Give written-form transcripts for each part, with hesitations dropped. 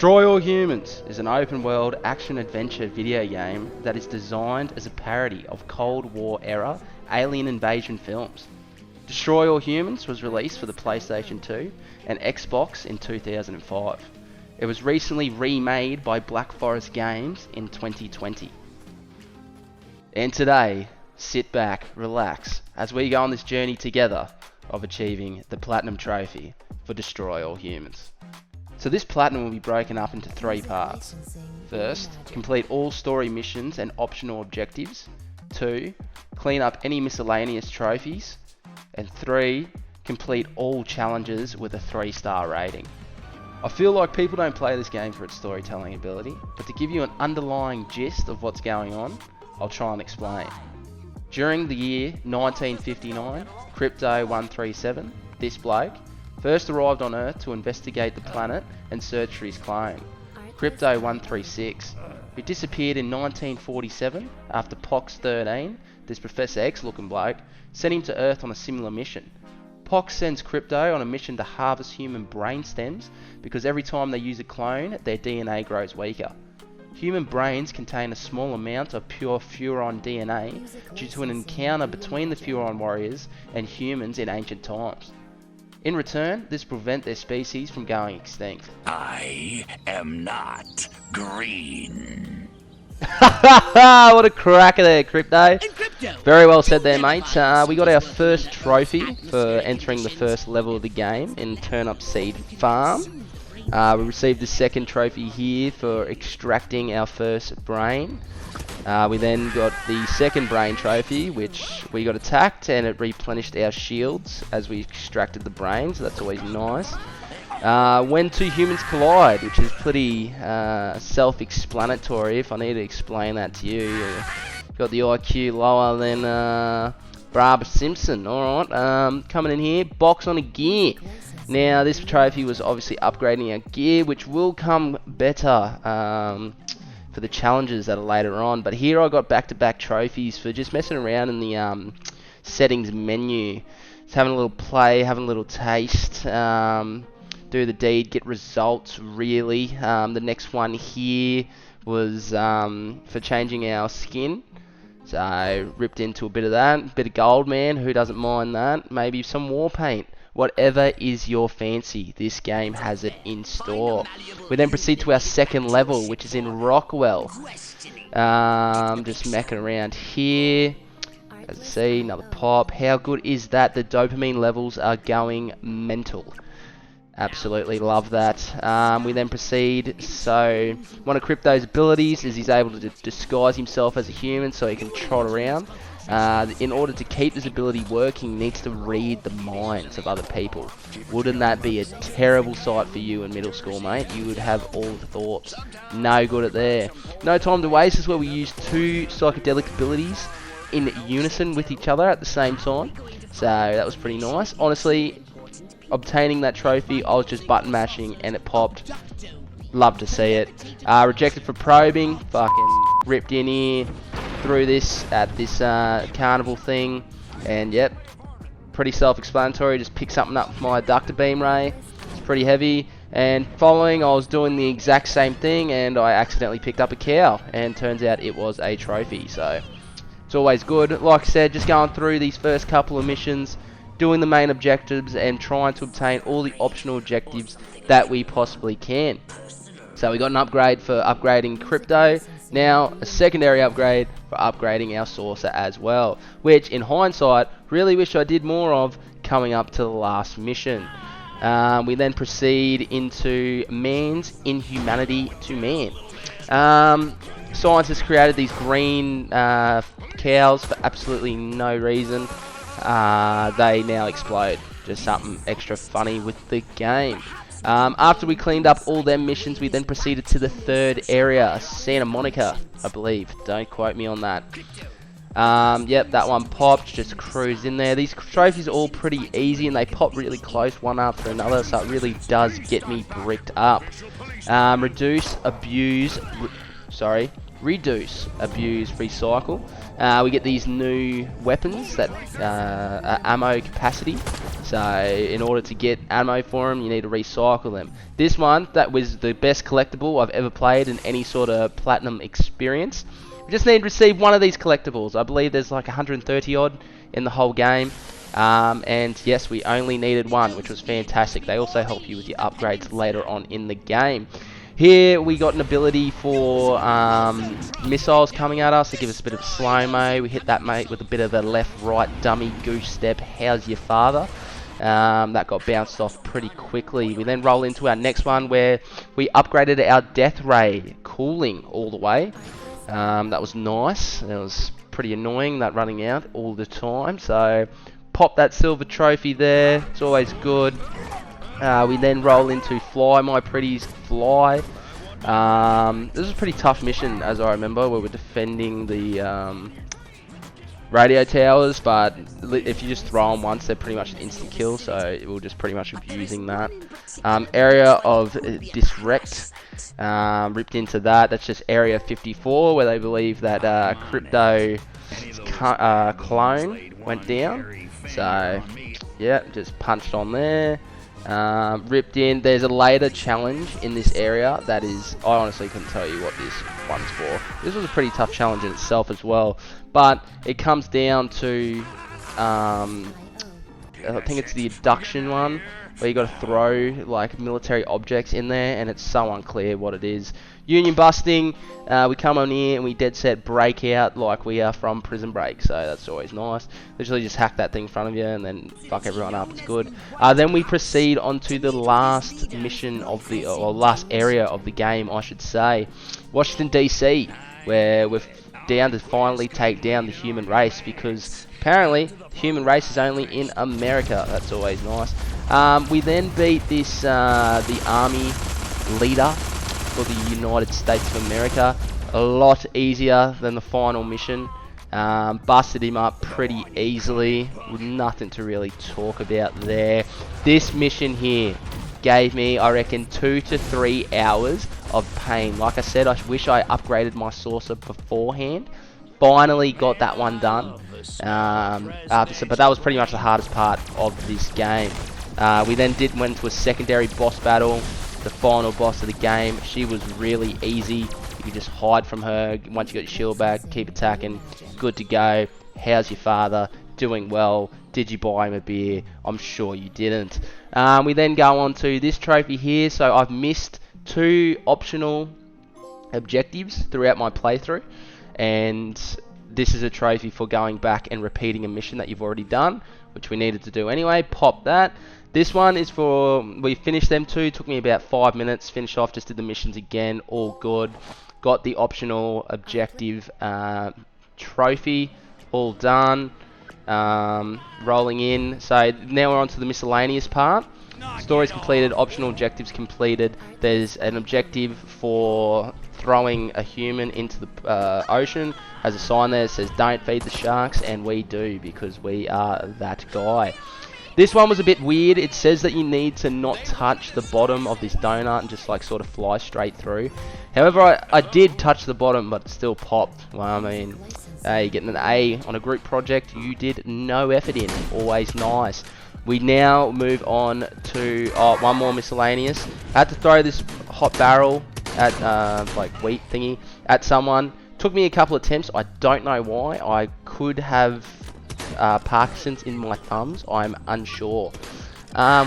Destroy All Humans is an open-world action-adventure video game that is designed as a parody of Cold War era alien invasion films. Destroy All Humans was released for the PlayStation 2 and Xbox in 2005. It was recently remade by Black Forest Games in 2020. And today, sit back, relax, as we go on this journey together of achieving the Platinum Trophy for Destroy All Humans. So this Platinum will be broken up into 3 parts. First, complete all story missions and optional objectives. 2, clean up any miscellaneous trophies. And 3, complete all challenges with a 3-star rating. I feel like people don't play this game for its storytelling ability, but to give you an underlying gist of what's going on, I'll try and explain. During the year 1959, Crypto-137, this bloke, first arrived on Earth to investigate the planet and search for his clone, Crypto-136, who disappeared in 1947 after Pox-13, this Professor X looking bloke, sent him to Earth on a similar mission. Pox sends Crypto on a mission to harvest human brain stems because every time they use a clone, their DNA grows weaker. Human brains contain a small amount of pure Furon DNA due to an encounter between the Furon warriors and humans in ancient times. In return, this prevents their species from going extinct. I am not green. What a cracker there, Crypto. Very well said there, mate. We got our first trophy for entering the first level of the game in Turnip Seed Farm. We received the second trophy here for extracting our first brain. We then got the second brain trophy, which we got attacked and it replenished our shields as we extracted the brain, so that's always nice. When two humans collide, which is pretty self-explanatory if I need to explain that to you. Got the IQ lower than Barbara Simpson, alright. Coming in here, box on a gear. Now this trophy was obviously upgrading our gear, which will come better for the challenges that are later on. But here I got back-to-back trophies for just messing around in the settings menu. Just having a little play, having a little taste. Do the deed, get results really. The next one here was for changing our skin. So I ripped into a bit of that, bit of gold, man, who doesn't mind that? Maybe some war paint. Whatever is your fancy, this game has it in store. We then proceed to our second level, which is in Rockwell. Just mecking around here. As you see, another pop. How good is that? The dopamine levels are going mental. Absolutely love that. We then proceed. So one of Crypto's abilities is he's able to disguise himself as a human so he can trot around. In order to keep this ability working, he needs to read the minds of other people. Wouldn't that be a terrible sight for you in middle school, mate? You would have all the thoughts. No good at there. No time to waste is where we use 2 psychedelic abilities in unison with each other at the same time. So that was pretty nice. Honestly, obtaining that trophy, I was just button mashing and it popped. Love to see it. Rejected for probing. Fucking ripped in here. Through this at this carnival thing, and yep, pretty self-explanatory. Just pick something up with my adductor beam ray. It's pretty heavy. And following, I was doing the exact same thing, and I accidentally picked up a cow, and turns out it was a trophy. So it's always good. Like I said, just going through these first couple of missions, doing the main objectives, and trying to obtain all the optional objectives that we possibly can. So we got an upgrade for upgrading Crypto. Now, a secondary upgrade for upgrading our Saucer as well, which in hindsight, really wish I did more of coming up to the last mission. We then proceed into man's inhumanity to man. Scientists created these green cows for absolutely no reason. They now explode. Just something extra funny with the game. After we cleaned up all their missions, we then proceeded to the third area, Santa Monica, I believe. Don't quote me on that. Yep, that one popped, just cruised in there. These trophies are all pretty easy and they pop really close one after another, so it really reduce, abuse, recycle. We get these new weapons that are ammo capacity. So in order to get ammo for them, you need to recycle them. This one, that was the best collectible I've ever played in any sort of platinum experience. We just need to receive one of these collectibles. I believe there's like 130 odd in the whole game. And yes, we only needed one, which was fantastic. They also help you with your upgrades later on in the game. Here we got an ability for missiles coming at us to give us a bit of slow-mo. We hit that mate with a bit of a left-right dummy goose step. How's your father? That got bounced off pretty quickly. We then roll into our next one where we upgraded our death ray cooling all the way. That was nice. It was pretty annoying that running out all the time. So pop that silver trophy there. It's always good. We then roll into Fly My Pretties Fly. This was a pretty tough mission, as I remember, where we're defending the radio towers, but if you just throw them once, they're pretty much an instant kill, so we're just pretty much abusing that. Area of Disrect, ripped into that. That's just Area 54, where they believe that Crypto clone went down. So, yeah, just punched on there. Ripped in. There's a later challenge in this area that is, I honestly couldn't tell you what this one's for. This was a pretty tough challenge in itself as well, but it comes down to I think it's the abduction one, where you got to throw like military objects in there, and it's so unclear what it is. Union busting, we come on here and we dead set break out like we are from Prison Break, so that's always nice. Literally just hack that thing in front of you and then fuck everyone up, it's good. Then we proceed on to the last mission of the, or last area of the game I should say, Washington DC, where we're down to finally take down the human race, because apparently the human race is only in America. That's always nice. We then beat this the army leader for the United States of America. A lot easier than the final mission. Busted him up pretty easily, with nothing to really talk about there. This mission here gave me, I reckon, 2 to 3 hours of pain. Like I said, I wish I upgraded my saucer beforehand. Finally got that one done. But that was pretty much the hardest part of this game. We then went to a secondary boss battle, the final boss of the game. She was really easy. You could just hide from her. Once you got your shield back, keep attacking. Good to go. How's your father? Doing well. Did you buy him a beer? I'm sure you didn't. We then go on to this trophy here. So I've missed 2 optional objectives throughout my playthrough, and this is a trophy for going back and repeating a mission that you've already done, which we needed to do anyway. Pop that. This one is for, we finished them 2, took me about 5 minutes, finished off, just did the missions again, all good. Got the optional objective trophy, all done. Rolling in, so now we're on to the miscellaneous part. Stories completed, optional objectives completed. There's an objective for throwing a human into the ocean. Has a sign there that says don't feed the sharks, and we do, because we are that guy. This one was a bit weird. It says that you need to not touch the bottom of this donut and just like sort of fly straight through. However, I did touch the bottom, but it still popped. Well, I mean, hey, getting an A on a group project you did no effort in. Always nice. We now move on to one more miscellaneous. I had to throw this hot barrel at like wheat thingy at someone. Took me a couple attempts. I don't know why. I could have Parkinson's in my thumbs. I'm unsure.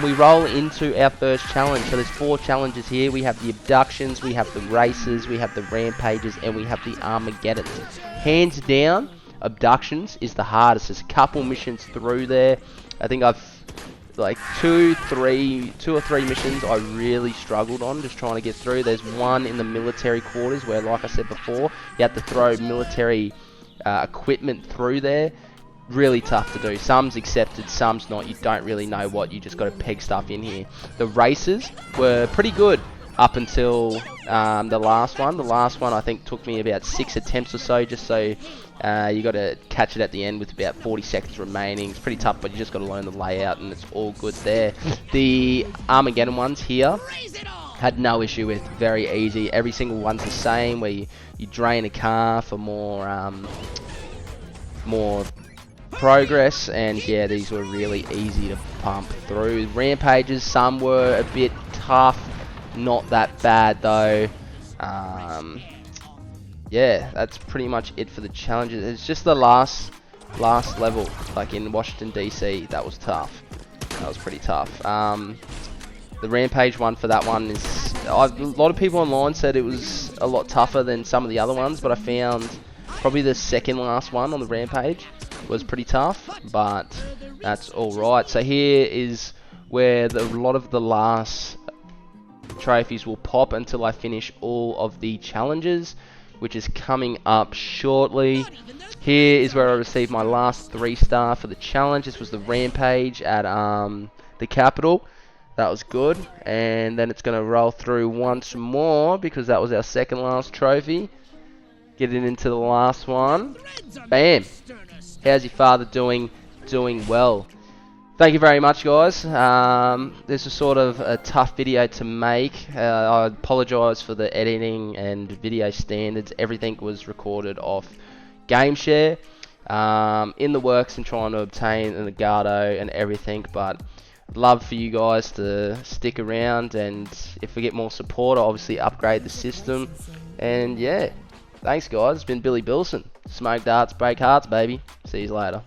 We roll into our first challenge. So there's 4 challenges here. We have the abductions, we have the races, we have the rampages, and we have the Armageddons. Hands down, abductions is the hardest. There's a couple missions through there. I think I've like 2 or 3 missions I really struggled on, just trying to get through. There's one in the military quarters where, like I said before, you have to throw military equipment through there. Really tough to do. Some's accepted, some's not. You don't really know what. You just got to peg stuff in here. The races were pretty good up until the last one. The last one I think took me about 6 attempts or so, just so you got to catch it at the end with about 40 seconds remaining. It's pretty tough, but you just got to learn the layout, and it's all good there. The Armageddon ones here Had no issue with. Very easy. Every single one's the same, where you drain a car for more progress, and yeah, these were really easy to pump through. Rampages, some were a bit tough, not that bad though. Yeah, that's pretty much it for the challenges. It's just the last level, like in Washington DC, that was tough. That was pretty tough. The Rampage one, for that one is, a lot of people online said it was a lot tougher than some of the other ones, but I found probably the second last one on the Rampage was pretty tough, but that's alright. So here is where a lot of the last trophies will pop until I finish all of the challenges, which is coming up shortly. Here is where I received my last 3-star for the challenge. This was the Rampage at the Capitol. That was good, and then it's going to roll through once more because that was our second last trophy. Getting into the last one. Bam! How's your father doing? Doing well. Thank you very much, guys. This was sort of a tough video to make. I apologise for the editing and video standards. Everything was recorded off GameShare. In the works and trying to obtain an Elgato and everything, but I'd love for you guys to stick around, and if we get more support, I'll obviously upgrade the system. And yeah, thanks guys. It's been Billy Bilson. Smoke darts, break hearts, baby. See you later.